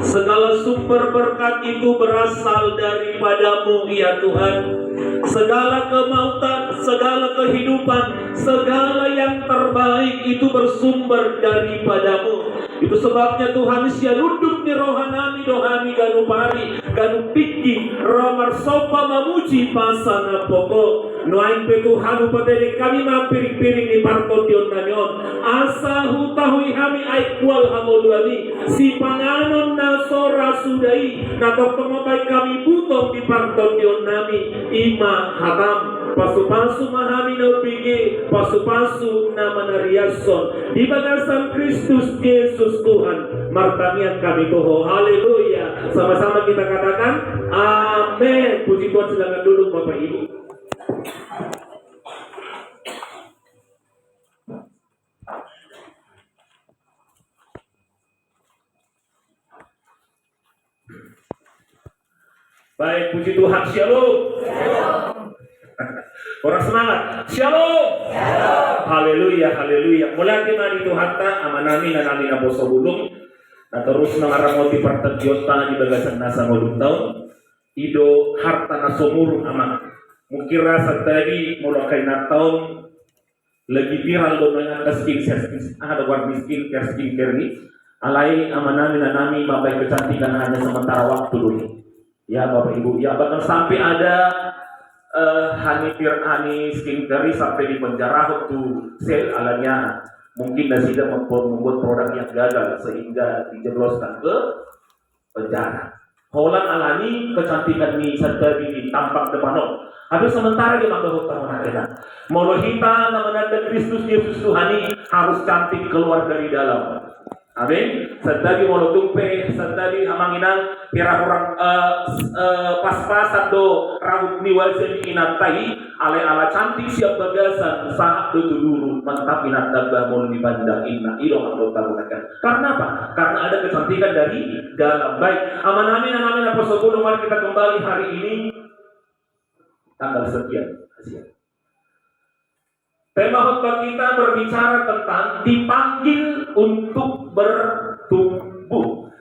Segala sumber berkat itu berasal daripada-Mu ya Tuhan. Segala kemautan, segala kehidupan, segala yang terbaik itu bersumber daripada-Mu. Itu sebabnya Tuhan sialunduk ni rohanami dohami ganu pari ganu piki romar sopa mamuji pasana poko noain pe Tuhan upadere kami mapiring-piring ni partotion nanyon asa hutahui hami aikwal hamoluani si panganon na sora sudai na doktomotai kami butong di partotion nami ima hatam pasu-pasu mahami na upigi pasu-pasu na manariason di bagasan Kristus Yesus Tuhan martamian kami tuho. Haleluya. Sama-sama kita katakan amin. Puji Tuhan. Silakan duduk Bapak Ibu. Baik, puji Tuhan. Shalom. Orang semangat. Shalom. Haleluya, haleluya. Mulai kita di Tuhan ta amanami na namin na boso bulong na terus nangaramoti partagyota di bagasan nasa ngolong taon ido harta na sumurong ama mukira sa tadi mula kay na taon lagi viral do na nga ada war miskin care ni alay amanami na namin mabay kecantikan hanya sementara waktu dulu ya Bapak Ibu ya bahkan sampai ada hani skincare sampai di penjara waktu sale alanya mungkin tidak membuat produk yang gagal sehingga dijebloskan ke penjara. Holan alani kecantikan ni sadari di tampak depan habis sementara dia mendohot tahun kita. Molohita nama Kristus Yesus Tuhani harus cantik keluar dari dalam. Amin. Sadari molotumpe, sadari amanginang kira orang pas-pasan do rambut niwal seni inatai ala cantik siap bagasan saat do dulu mantap inataba mau dibandang inna ilong atau tabunakan. Karena apa? Karena ada kecantikan dari dalam. Baik, amin apa sebelum mari kita kembali hari ini tanggal sekian. Tema khotbah kita berbicara tentang dipanggil untuk bertumbuh.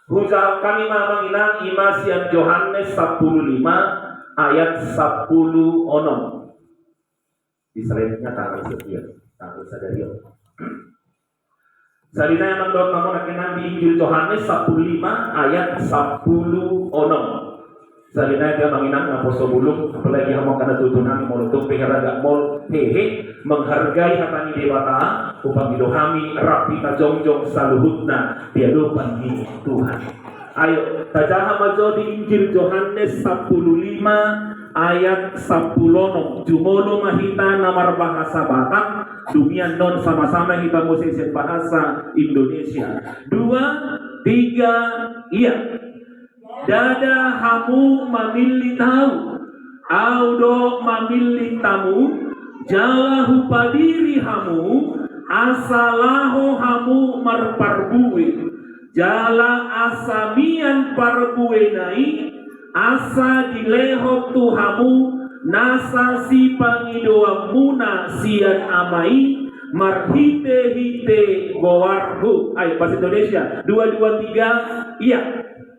Hujah kami menginang Imasian Yohanes 15 ayat 10 onom. Di slide-nya tanggal sekian, tanggal sadario. Salina yang mendorong namun akan di Injil Yohanes 15 ayat 10 onom. Salina dia menginang ngaposo bulung apalagi hamong kana tutunan molutung peheraga mol hehe menghargai hatani dewata upang idohami rapi kajongjong saluhutna diadupan di Tuhan. Ayo tajaha majo di Injil Yohanes 15 ayat 10 jumolo mahita namar bahasa Batak dumian non sama-sama kita musisi bahasa Indonesia 2, 3 iya. Dada hamu mamili tahu audo mamili tamu jalahu padiri hamu asalaho hamu marparbue jala asamian parbue nai asa dileho tu hamu nasa si pangidoa muna sian amai marhite hite gowarhu. Ayo bahasa Indonesia 2, 2, 3 iya.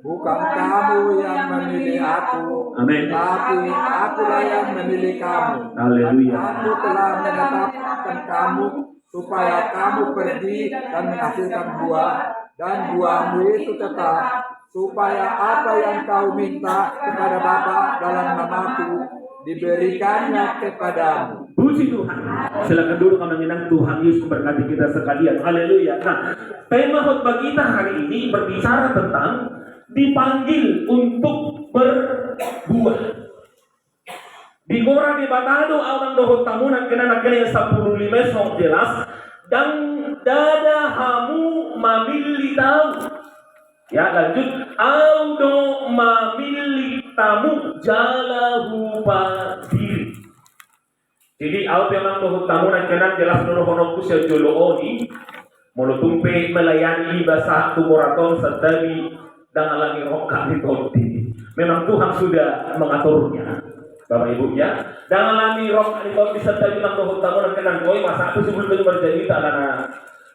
Bukan kamu yang memilih aku, Amin. tapi akulah yang memilih kamu. Haleluya. Aku telah menetapkan kamu supaya kamu pergi dan menghasilkan buah, dan buahmu itu tetap, supaya apa yang kau minta kepada Bapa dalam namaku diberikannya kepadamu. Puji Tuhan. Silakan dulu kami menginang Tuhan Yesus memberkati kita sekalian. Haleluya. Nah, tema khotbah kita hari ini berbicara tentang dipanggil untuk berbuah. Di Gora di Batado awang dohot tamunan kena yang 15 song jelas dan dada hamu mamili tahu. Ya lanjut audo mamili tamu jalahu padiri. Jadi au memang dohot tamunan kena jelas dohot kusya jolo oni molotumpe melayani bahasa tumoraton sedari dan alami roka di toti. Memang Tuhan sudah mengaturnya, Bapak Ibu ya. Dan alami roka di toti serta bilang dohot tamu dan kenan koi masa aku sebelum itu berjanji tak lana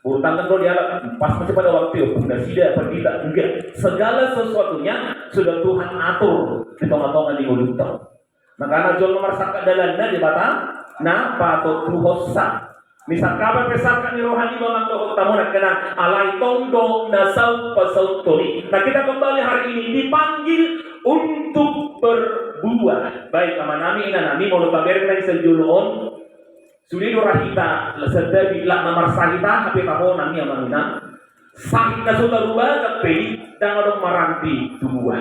Urutan kan dia pas masih pada waktu itu, bunda sida, perdita, enggak. Segala sesuatunya sudah Tuhan atur di tengah-tengah di ngulutong. Maka jual nomor sakat dalannya di batang, nah patut tuhosa. Misal kabar pesakkan ni rohani memang doh tamu nak kena alai tongdo nasau pasau tori. Nah kita kembali hari ini dipanggil untuk berbuah. Baik amanami inanami mau lupa berkena sejulon. Sudi dorahita sedadi lah nomor sahita hape taho nami amanina. Sahita sudah rubah kape dan orang maranti tubuh.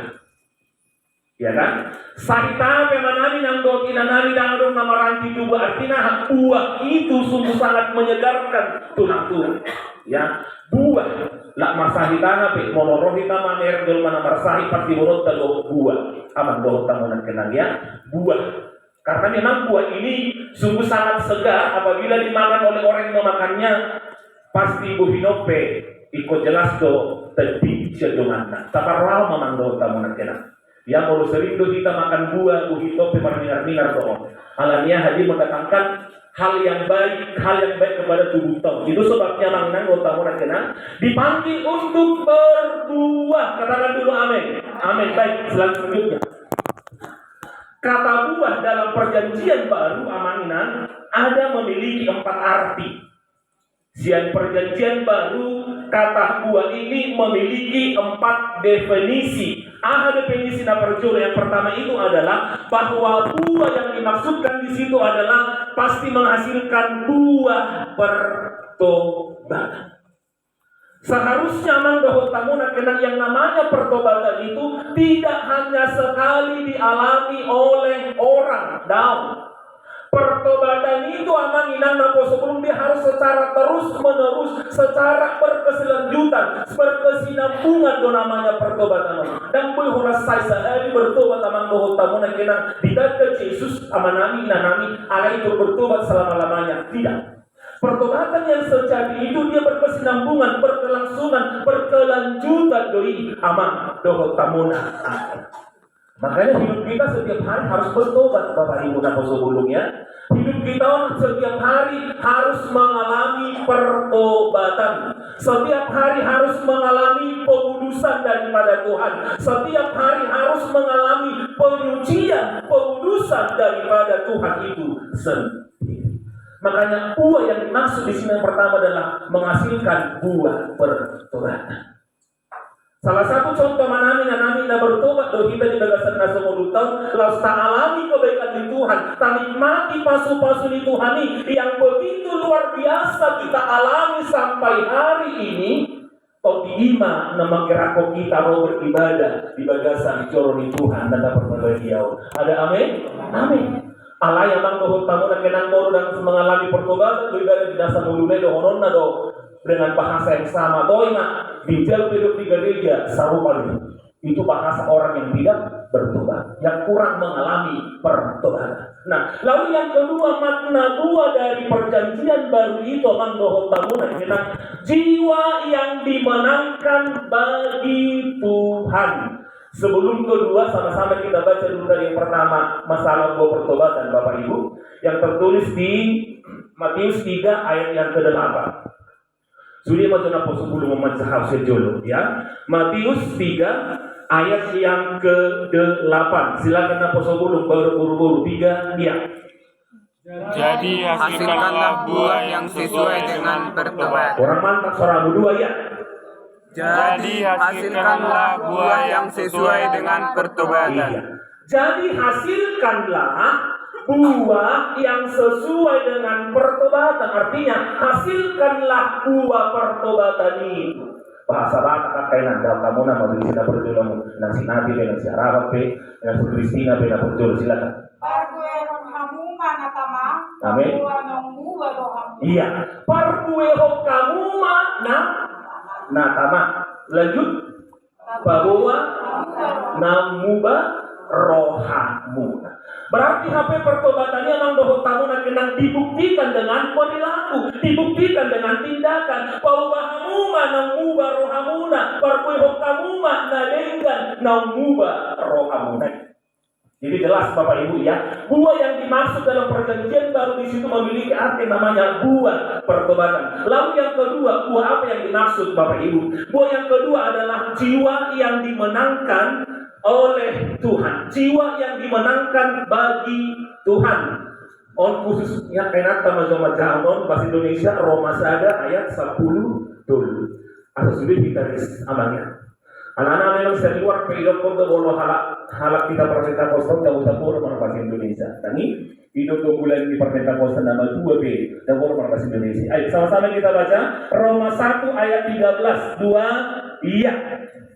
Ya kan? Sahita pemanami nang doti nanami dan orang maranti tubuh artinya buah itu sungguh sangat menyegarkan tulang-tulang. Ya, buah lah masahita hape monorohita maner dol mana marsahi pasti menurut talo buah. Aman doh tamunan kenal ya buah. Karena memang buah ini sungguh sangat segar apabila dimakan oleh orang yang memakannya. Pasti buhinope ikut jelas do tepi sedongan. Taparwal memang tamu nak kena. Yang mau sering do kita makan buah buhinope marmingar-mingar do. Alamiah haji mendatangkan hal yang baik kepada tubuh tamu. Itu sebabnya mangnang do tamu nak kena dipanggil untuk berbuah. Katakan dulu amin. Amin. Baik, selanjutnya. Kata buah dalam perjanjian baru amaninan ada memiliki 4 arti. Sian perjanjian baru kata buah ini memiliki 4 definisi. Definisi yang pertama itu adalah bahwa buah yang dimaksudkan di situ adalah pasti menghasilkan buah pertobatan. Seharusnya mandohot tamunan kenal yang namanya pertobatan itu tidak hanya sekali dialami oleh orang down. Pertobatan itu aman inang napo sebelum dia harus secara terus menerus, secara berkeselanjutan, berkesinambungan do namanya pertobatan. Dan boleh saya sehari bertobat amang dohot tamunan kenal tidak ke Yesus amanami nanami ala itu bertobat selama-lamanya. Tidak. Pertobatan yang sejati itu dia berkesinambungan, berkelangsungan, berkelanjutan doi amang dohot tamuna. Makanya hidup kita setiap hari harus bertobat, Bapak Ibu dan sebelumnya. Hidup kita setiap hari harus mengalami pertobatan. Setiap hari harus mengalami pengudusan daripada Tuhan. Setiap hari harus mengalami penyucian, pengudusan daripada Tuhan itu sendiri. Makanya buah yang dimaksud di sini yang pertama adalah menghasilkan buah pertobatan. Salah satu contoh manami bertobat do kita di bagasan nasa mulutang lalu tak alami kebaikan di Tuhan, tak nikmati pasu-pasu di Tuhan yang begitu luar biasa kita alami sampai hari ini. Kau diima nama kerako kita mau beribadah di bagasan coroni Tuhan dan dapat berbahagia. Ada amin? Amin. Allah yang mangdohot tamu dan kenang moro dan mengalami pertobatan beribadah di dasar mulune do hononna do dengan bahasa yang sama doina bijal hidup di gereja sarupali itu bahasa orang yang tidak bertobat, yang kurang mengalami pertobatan. Nah, lalu yang kedua makna buah dari perjanjian baru itu mangdohot tamu dan kenang jiwa yang dimenangkan bagi Tuhan. Sebelum kedua sama-sama kita baca dulu dari yang pertama masalah buah pertobatan Bapak Ibu yang tertulis di Matius 3 ayat yang ke-8. Sudah macam apa sebelum membaca hasil jolo ya. Matius 3 ayat yang ke-8. Silakan apa sebelum baru buru-buru 3 ya. Jadi hasilkanlah buah yang sesuai dengan pertobatan. Orang mantap suara 2 ya. Jadi hasilkanlah buah yang sesuai dengan pertobatan. Iya. Jadi hasilkanlah buah yang sesuai dengan pertobatan. Artinya hasilkanlah buah pertobatan itu. Bahasa Batak kainan dalam kamu nama beri sila berjuang nasi nabi dengan si Arab pe dengan si Kristina bena berjuang silakan. Amin. Iya. Parbueho kamu mana? Nah, tamat. Lanjut. Bahwa namuba rohamu. Berarti HP pertobatannya mangdohot tamu nak kenang dibuktikan dengan perilaku, dibuktikan dengan tindakan. Bahwa hamuma namuba rohamuna, parbueho kamuma nalengan namuba rohamuna. Jadi jelas Bapak Ibu ya, buah yang dimaksud dalam perjanjian baru di situ memiliki arti namanya buah pertobatan. Lalu yang kedua, buah apa yang dimaksud Bapak Ibu? Buah yang kedua adalah jiwa yang dimenangkan oleh Tuhan, jiwa yang dimenangkan bagi Tuhan. On khususnya kenapa sama Jamon bahasa Indonesia Roma Sada ayat 10 dulu. Atau sudah ditaris amanya. Anak-anak memang saya keluar peidok kau bolo halak kita permintaan kosong dan udah bolo bahasa Indonesia. Tani hidup 2 bulan di permintaan kosong nama 2B dan bolo bahasa Indonesia. Ayo sama-sama kita baca Roma 1 ayat 13 2 iya.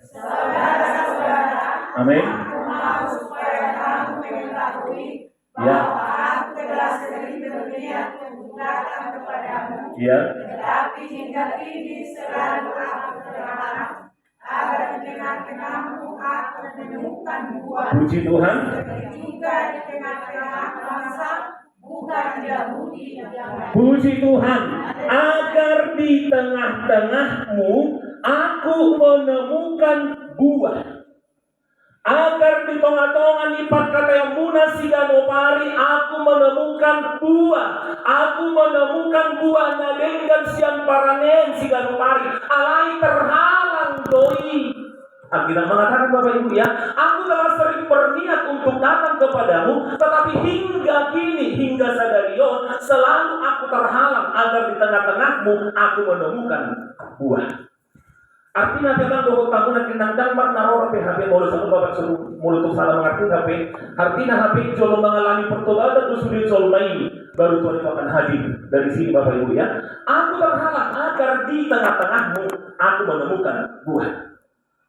Saudara-saudara, amin. Aku mau supaya kamu mengetahui bahwa aku telah sering berniat untuk datang kepadamu. Iya. Tetapi hingga kini selalu aku berharap agar dengan kenalmu aku menemukan buah. Puji Tuhan. Juga di tengah-tengah bangsa bukan Yahudi yang lain. Puji Tuhan. Agar di tengah-tengahmu aku menemukan buah. Agar di tengah-tengah lipat kata yang munas siganopari aku menemukan buah. Aku menemukan buah nadenggan siang paranen siganopari alai terhalang doi. Alkitab mengatakan Bapak Ibu ya, aku telah sering berniat untuk datang kepadamu, tetapi hingga kini, hingga sadarion, selalu aku terhalang agar di tengah-tengahmu aku menemukan buah. Artinya memang doa kamu nak kenang damar naror PHP mulut satu bapak suruh mulut salah mengerti HP. Artinya HP jolo mengalami pertobatan sudah jolo main baru Tuhan itu akan hadir dari sini Bapak Ibu ya. Aku terhalang agar di tengah-tengahmu aku menemukan buah.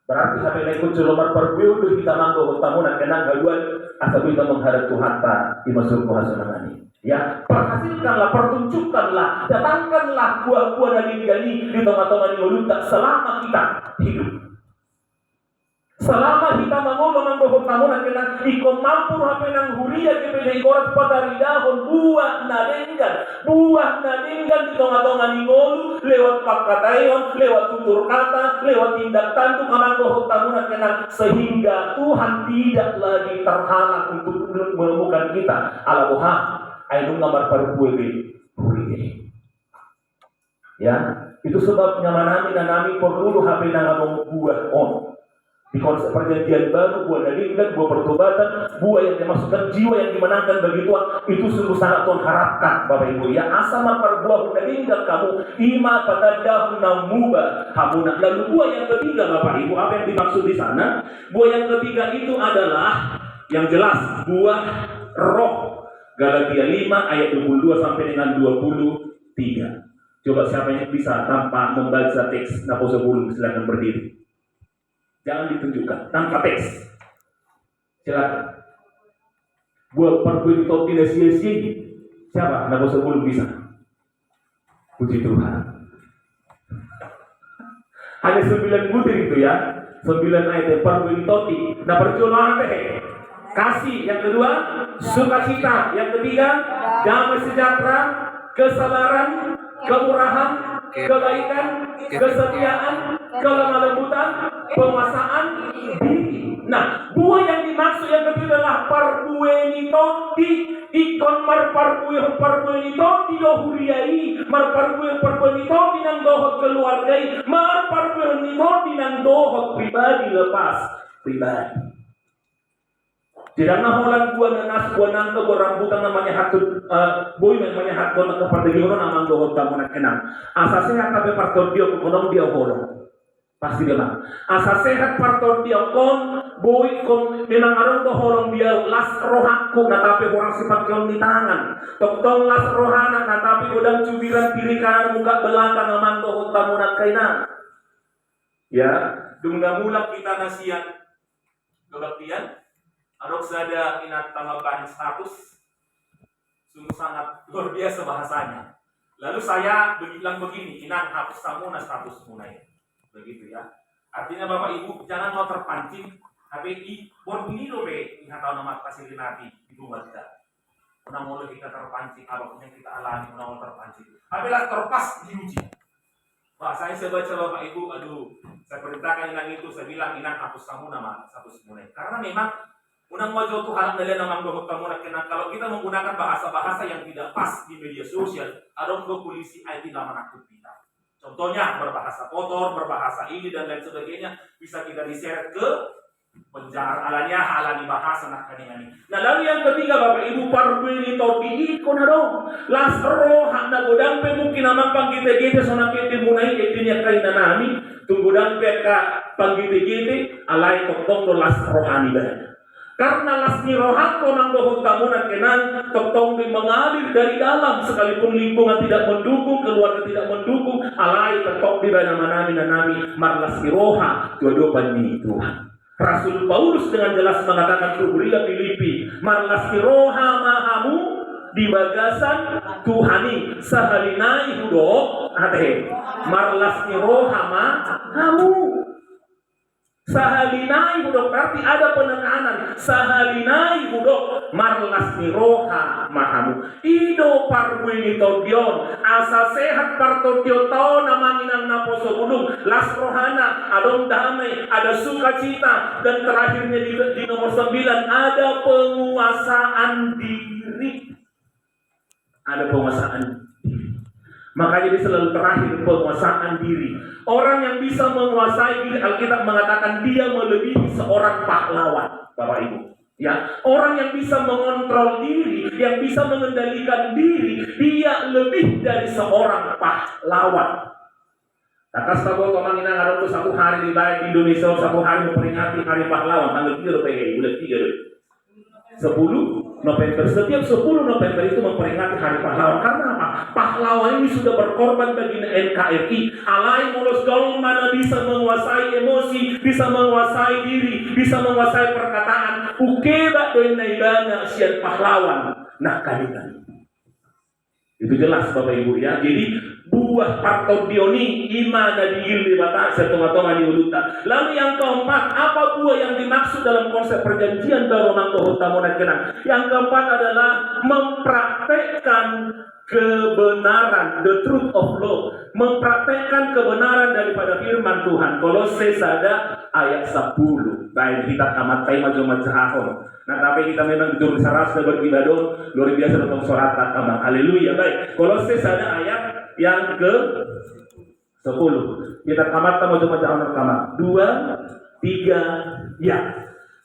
Berarti HP lekut jolo marperbuih udah kita manggo kamu nak kenang galuan asal kita menghadap Tuhan tak dimasuk Tuhan senangani. Ya, perhasilkanlah, pertunjukkanlah, datangkanlah buah-buah dari gani di tengah-tengah tak selama kita hidup. Selama kita mengomong bahwa kamu nak kena ikon mampu HP nang huria kepede ikorat patari dahon buah nadenggan di tengah-tengah ngolu lewat pakatayon, lewat tutur kata, lewat tindak tanduk kamang bahwa kamu nak kena sehingga Tuhan tidak lagi terhalang untuk menemukan kita. Alaboha Ayo nomor perbuih huri. Ya, itu sebabnya manami dan nami perlu HP ngomong buah on. Di konsep perjanjian baru buah nadinggan, buah pertobatan, buah yang dimasukkan jiwa yang dimenangkan bagi Tuhan itu sungguh sangat Tuhan harapkan Bapak Ibu ya. Asama perbuah nadinggan kamu ima pada dahun namuba hamuna. Lalu buah yang ketiga Bapak Ibu apa yang dimaksud di sana? Buah yang ketiga itu adalah yang jelas buah roh. Galatia 5 ayat 22 sampai dengan 23. Coba siapa yang bisa tanpa membaca teks Naposo Bulung silakan berdiri. Jangan ditunjukkan tanpa teks. Silakan. Buat perbuatan itu tidak sia-sia. Siapa Naposo Bulung bisa? Puji Tuhan. Hanya 9 butir itu ya. 9 ayat perbuatan itu. Nah perjuangan teh. Kasih, yang kedua sukacita, yang ketiga damai sejahtera, kesabaran, kemurahan, kebaikan, kesetiaan, kelemah lembutan, penguasaan diri. Nah, buah yang dimaksud yang ketiga adalah parbuenito di ikon parbuenito di dohuriai, parbuenito di nang dohot keluargai, parbuenito di nang dohot pribadi lepas pribadi. Tidak naholan gua nanas gua nangka gua rambutan namanya hatun boy namanya hatun ke perdegion namang dohot kamu nak kenang. Asa sehat tapi parton dia konon dia holong. Pasti dia mah. Asa sehat parton dia kon boy kon memang arong doholong dia las rohaku na tapi orang sifat kon di tangan. Tong las rohana na tapi udang cubiran pirikan muka belakang namang dohot kamu nak kenang. Ya, dung mulak kita nasian. Kebaktian Arok sada inat tambahan status sungguh sangat luar biasa bahasanya. Lalu saya bilang begini, inang hapus kamu na status munai. Begitu ya. Artinya Bapak Ibu jangan mau terpancing HPI bon ini loh be ingat tahu nama fasilitasi itu buat kita. Pernah mau kita terpancing apapun yang kita alami pernah mau terpancing. Apabila terpas diuji. Wah saya baca Bapak Ibu, aduh saya perintahkan inang itu saya bilang inang hapus kamu nama status munai. Karena memang Unang maju Tuhan nila namang dohot kamu na kenang kalau kita menggunakan bahasa-bahasa yang tidak pas di media sosial, adong ke polisi IT lama nakut kita. Contohnya berbahasa kotor, berbahasa ini dan lain sebagainya bisa kita di-share ke penjara alani bahasa nak kani. Nah lalu yang ketiga Bapak Ibu parwili todi ko na dong. Las roh na godang pe mungkin namang panggite-gite so nakiti munay itinya kay nanami. Tunggudang pe ka panggite-gite alay toktong do las rohani ba. Karena lasmi rohan ko nang dohot kamu na kenang toktong di mengalir dari dalam sekalipun lingkungan tidak mendukung, keluarga tidak mendukung, alay toktong di bana manami nanami marlasmi roha dua-dua ni Tuhan. Rasul Paulus dengan jelas mengatakan ke Gereja Filipi, marlasmi roha mahamu di bagasan Tuhani sahalinai hudok ate marlasmi roha mahamu. Sahalinai hudok berarti ada penekanan. Sahalinai hudok marlasmi roha mahamu. Ido parwini todion asa sehat partodion tao namanginang naposo gunung. Las rohana adong damai, ada sukacita, dan terakhirnya di nomor 9 ada penguasaan diri. Ada penguasaan diri. Makanya dia selalu terakhir penguasaan diri. Orang yang bisa menguasai diri, Alkitab mengatakan dia melebihi seorang pahlawan, Bapak Ibu. Ya, orang yang bisa mengontrol diri, yang bisa mengendalikan diri, dia lebih dari seorang pahlawan. Takas tahu komanginan ada satu hari di baik di Indonesia, satu hari memperingati hari pahlawan tanggal 3 bulan 3. 10 November, setiap 10 November itu memperingati hari pahlawan. Karena apa? Pahlawan ini sudah berkorban bagi NKRI. Alai mulus dong mana bisa menguasai emosi, bisa menguasai diri, bisa menguasai perkataan. Ukeba doin naibana sian pahlawan. Nah kali-kali. Itu jelas Bapak Ibu ya. Jadi buah partodioni imana diilmi bata setengah-tengah diuluta. Lalu yang keempat, apa buah yang dimaksud dalam konsep perjanjian baru nangko hutamonat kenang? Yang keempat adalah mempraktekkan kebenaran, the truth of law, mempraktekkan kebenaran daripada firman Tuhan. Kolose sada ayat 10. Baik kita tamat tay maju-majahon. Nah tapi kita memang duduk saras dan beribadah luar biasa tentang surat kamar. Haleluya. Baik. Kolose sada ayat yang ke 10. Kita tamat maju-majahon kamar. 2, 3, ya.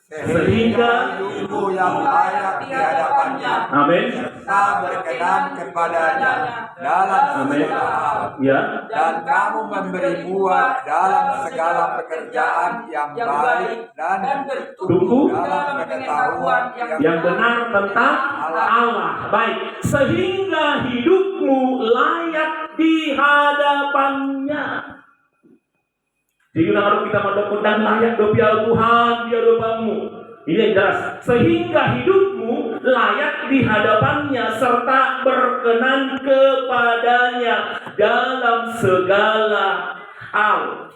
Sehingga hidupmu yang layak di hadapannya, amin, serta berkenan kepadanya dalam segala hal, ya, dan kamu memberi buah dalam segala pekerjaan yang baik dan bertumbuh dalam pengetahuan yang benar tentang Allah. Baik, sehingga hidupmu layak di hadapannya. Jadi kalau kita mendokter dan layak doa Tuhan dia doamu. Ini yang jelas. Sehingga hidupmu layak di hadapannya serta berkenan kepadanya dalam segala hal.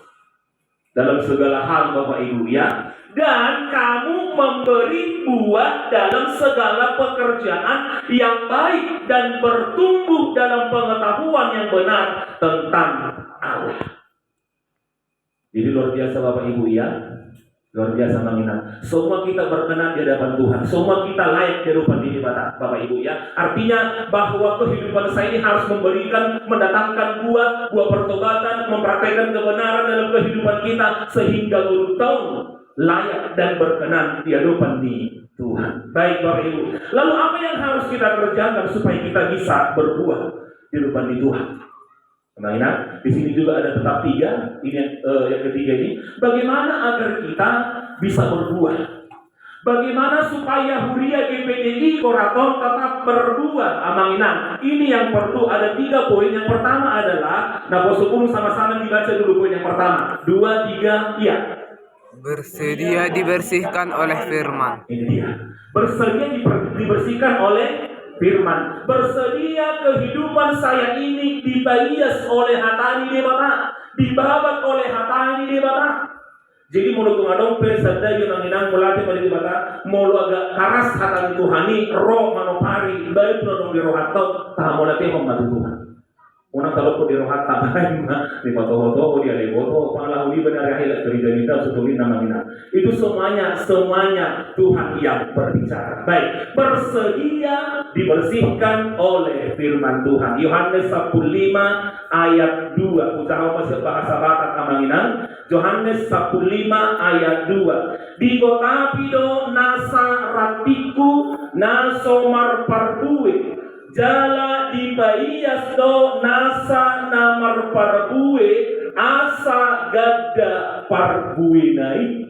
Dalam segala hal Bapak Ibu ya. Dan kamu memberi buah dalam segala pekerjaan yang baik dan bertumbuh dalam pengetahuan yang benar tentang Allah. Jadi luar biasa Bapak Ibu ya. Luar biasa mengingat. Semua kita berkenan di hadapan Tuhan. Semua kita layak di hadapan diri Bapak Ibu ya. Artinya bahwa kehidupan saya ini harus mendatangkan buah pertobatan, mempraktikkan kebenaran dalam kehidupan kita sehingga tahun layak dan berkenan di hadapan Tuhan. Baik Bapak Ibu. Lalu apa yang harus kita kerjakan supaya kita bisa berbuah di hadapan Tuhan? Nah, di sini juga ada tetap 3. Ini yang ketiga ini. Bagaimana agar kita bisa berbuah? Bagaimana supaya Huria GPDI Koraton tetap berbuah? Aminan. Ini yang perlu ada 3 poin. Yang pertama adalah, nah 10 sama-sama dibaca dulu poin yang pertama. 2, 3, iya. Bersedia dibersihkan oleh firman. Ini dia. Bersedia dibersihkan oleh firman. Bersedia kehidupan saya ini dibias oleh hatani di bata, dibabat oleh hatani di bata. Jadi mulut ngadong pe sadda yung nanginang mulati pa di bata, molo agak karas hatani Tuhani, roh manopari, baik nodong di roh hatau, tahamolati hong matu Tuhan. Unang kalau po di rohat tabahin di foto-foto dia leboto panglahu di benar ahli cerita sutulin namanya. Itu semuanya Tuhan yang berbicara. Baik, bersedia dibersihkan oleh firman Tuhan. Yohanes 15 ayat 2. Usaha masih bahasa Batak Kamanginan. Yohanes 15 ayat 2. Digotapido nasa ratiku nasomar parbue. Jala di baiyas do nasa namar parbue asa gada parbue nai.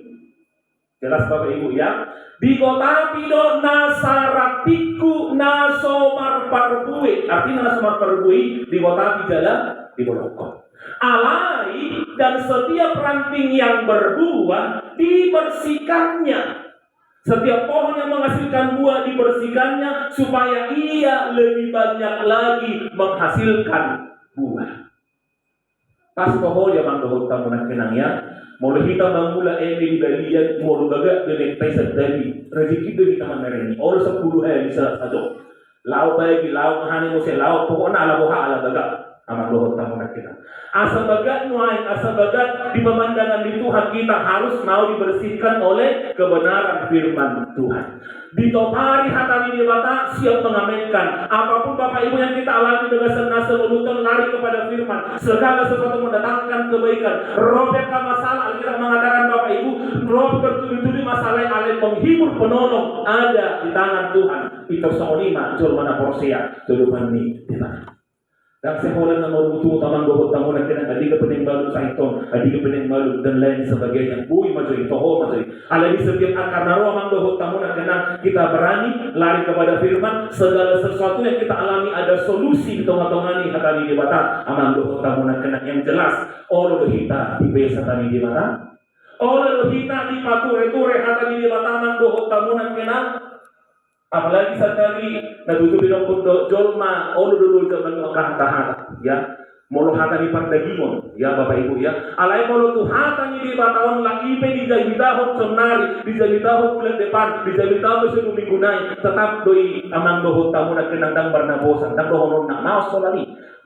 Jelas Bapak Ibu ya. Di kota pido nasa ratiku nasomar parbue. Artinya nasomar parbue di kota pijala di bolokon. Alai dan setiap ranting yang berbuah dibersihkannya. Setiap pohon yang menghasilkan buah dibersihkannya supaya ia lebih banyak lagi menghasilkan buah. Pas pohon yang mangdohot tamunan kenangnya, mula kita mangula di balian, mula baga dengan pesat dari rezeki itu kita menerima. Orang 10 hari bisa saja. Lau bagi lau mahani mo lau pokoknya ala boha ala baga. Amal dohot tamunan kita. Asa bagat nuain, asa bagat di pemandangan di Tuhan kita harus mau dibersihkan oleh kebenaran firman Tuhan. Di top hari hatani di bata siap mengaminkan apapun Bapak Ibu yang kita alami dengan senasa menuntun lari kepada firman. Segala sesuatu mendatangkan kebaikan. Robek masalah Alkitab mengatakan Bapak Ibu, rob bertubi-tubi masalah yang alih menghibur penolong ada di tangan Tuhan. Itu seolima jol mana porsia tuduhan ini di mana. Dan sekolah na marutu tamang dohot tamu na kena adiga pening balut sa iton, adiga pening balut dan lain sebagainya. Bui majoy, toho majoy. Alagi setiap akar naro amang dohot tamu na kena kita berani lari kepada firman. Segala sesuatu yang kita alami ada solusi di tengah-tengah ni hatani di bata amang dohot tamu na kena yang jelas. Olo hita di besa tani di bata. Olo hita di pature-ture hatani di bata amang dohot tamu na kena. Apalagi saat kami natutupin ang pundo jolma olo dulu zaman kahata ya molo hata ni pardagimon ya Bapak Ibu ya alay molo tu hata ni di bataon la ipe di jahitahon sonari di jahitahon bulan depan di jahitahon besu minggunay tetap doi amang dohot tamu na kinandang barnabosan dan dohonon na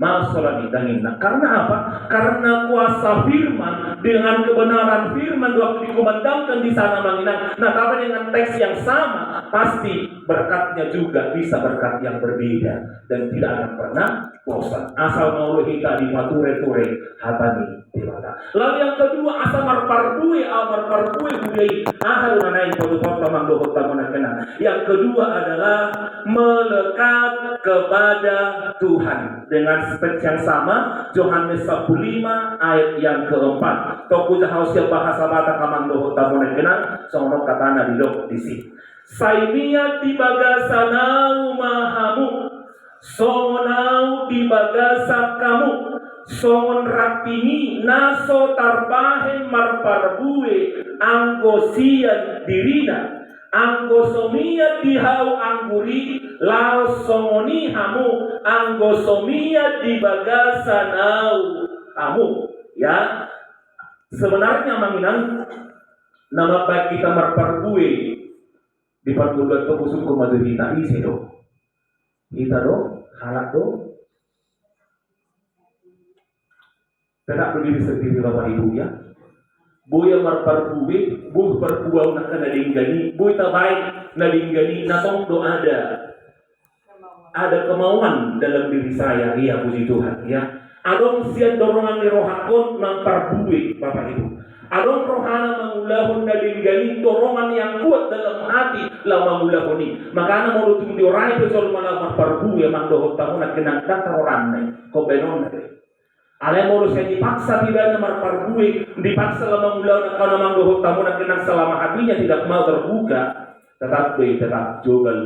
maos solani dangin na karena apa? Karena kuasa firman dengan kebenaran firman waktu dikumandangkan di sana manginang nah dengan teks yang sama pasti berkatnya juga bisa berkat yang berbeda dan tidak akan pernah bosan asal mau kita di mature-ture hatani dewata. Lalu yang kedua asal marparbue budai ahal nanain foto-foto mangdohot tamunan kena. Yang kedua adalah melekat kepada Tuhan dengan spek yang sama. Yohanes 15 ayat yang keempat. Toku jahausia bahasa Batak mangdohot tamunan kena sono katana di dok di sini. Saimia di bagasanau mahamu songonau di bagasa kamu songon rapini naso tarbahen marparbue anggosian dirina anggosomia dihau angguri lao songoni hamu anggosomia di bagasanau kamu ya sebenarnya manginang nama baik kita marparbue di perguruan itu khusus kumadu kita isi do halak do tidak berdiri sendiri Bapak Ibu ya boya marparbue buh berbuau nak kena dinggani boy tabaik na dinggani natong do ada kemauan dalam diri saya iya puji Tuhan ya adong sian dorongan ni rohakon nang parbue Bapak Ibu adong rohana mangulahon na dinggani dorongan yang kuat dalam hati la mangulahoni makana mo lutung di oray pesol mana marparbue mangdohot tamu na kinangkang taroran na ko benon na alay mo siya dipaksa tidak na marparbue dipaksa la mangulaw na kana mangdohot tamu na kinang selama hatinya tidak mau terbuka tetap jugal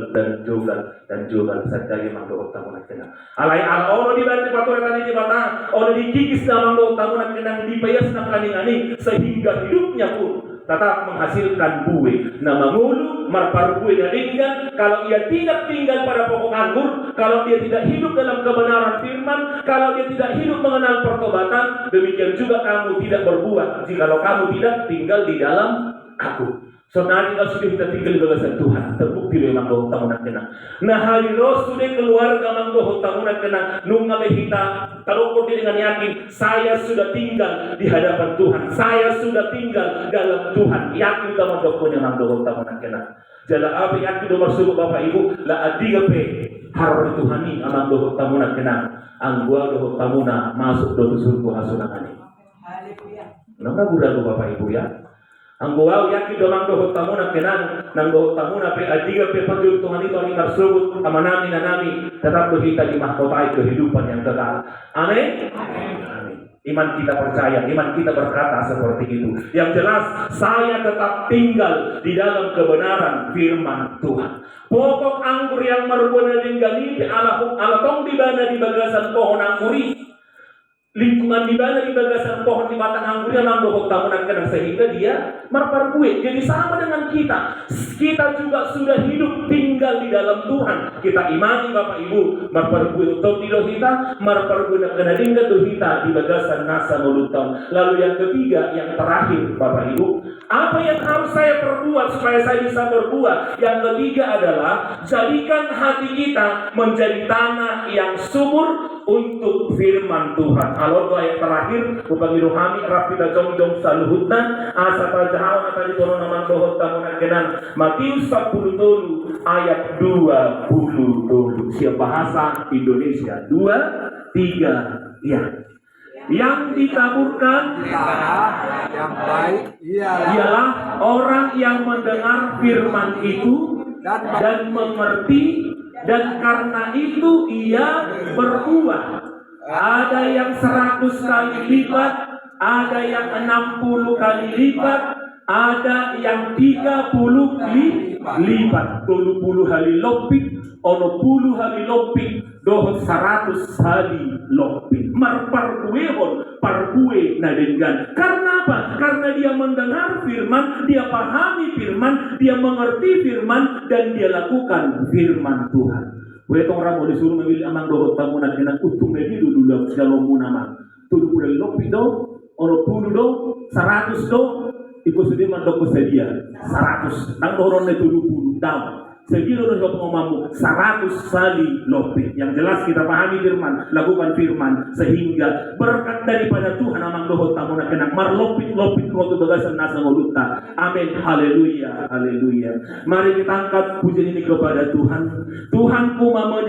saja yang mangdohot tamu na kinang alay olo di balik patuloy tadi di bata olo dikikis na mangdohot tamu na kinang dipayas na kaning-aning sehingga hidupnya pun tetap menghasilkan buih na mangulu marparbue na dinggan kalau ia tidak tinggal pada pokok anggur kalau dia tidak hidup dalam kebenaran firman kalau dia tidak hidup mengenal pertobatan demikian juga kamu tidak berbuah jikalau kamu tidak tinggal di dalam aku Sonari ka sudah kita tinggal di bagasan Tuhan, terbukti memang doh tamunan kena. Nah hari roh sudah keluarga mang doh tamunan kena, nunga kita taruh dengan yakin, saya sudah tinggal di hadapan Tuhan, saya sudah tinggal dalam Tuhan. Yakin tamu doh punya mang doh tamunan kena. Jala api yakin doh masuk Bapak Ibu, la adiga pe harap Tuhani amang doh tamunan kena, anggua doh tamuna masuk doh surga hasunangani. Nggak gula doh Bapak Ibu ya. Ang buwaw yakin domang dohot tamu na kenang nang dohot tamu na pe adiga pe pagul Tuhan itu ang narsubut amanami na nami tetap kita di mahkotai kehidupan yang kekal. Amin. Amin. Iman kita percaya, iman kita berkata seperti itu. Yang jelas saya tetap tinggal di dalam kebenaran firman Tuhan. Pokok anggur yang merbuna dinggali ala tong di bana di bagasan pohon angguri. Lingkungan di mana di bagasan pohon di batang anggur yang dohot tamu nak kenang sehingga dia marparkue. Jadi sama dengan kita. Kita juga sudah hidup tinggal di dalam Tuhan. Kita imani Bapak Ibu marparkue untuk di kita marparkue nak kenang hingga kita di bagasan nasa mulutong. Lalu yang ketiga, yang terakhir Bapak Ibu, apa yang harus saya perbuat supaya saya bisa berbuah? Yang ketiga adalah jadikan hati kita menjadi tanah yang subur untuk firman Tuhan. Kalau doa yang terakhir, upang iruhami rapida jong saluhutna asa pajahawan atau ditono naman dohot tamunan kenang Matius 10 ayat 20. Siap bahasa Indonesia 2, 3 ya. Yang ditaburkan yang baik ialah orang yang mendengar firman itu dan mengerti, dan karena itu ia berbuah. Ada yang 100 kali lipat, ada yang 60 kali lipat, ada yang 30 lipat. 20 kali lopik, ono 10 kali lopik, dohot 100 kali lopik. Marparkuehon, parkue na dengan. Karena apa? Karena dia mendengar firman, dia pahami firman, dia mengerti firman, dan dia lakukan firman Tuhan. Wetong ramo disuruh memilih amang dohot tamu na kenang utung na dulu jalomu nama. Tuduh udah lopi do, ono 10 do, 100 do, ikut sudah mandok sedia 100. Nang doron na 20 down. Sedia doron jawab ngomamu 100 kali lopi. Yang jelas kita pahami firman, lakukan firman sehingga berkat daripada Tuhan amang dohot tamu na kenang marlopit waktu bagasan nasa ngoluta. Amin. Haleluya. Haleluya. Mari kita angkat pujian ini kepada Tuhan. Tuhanku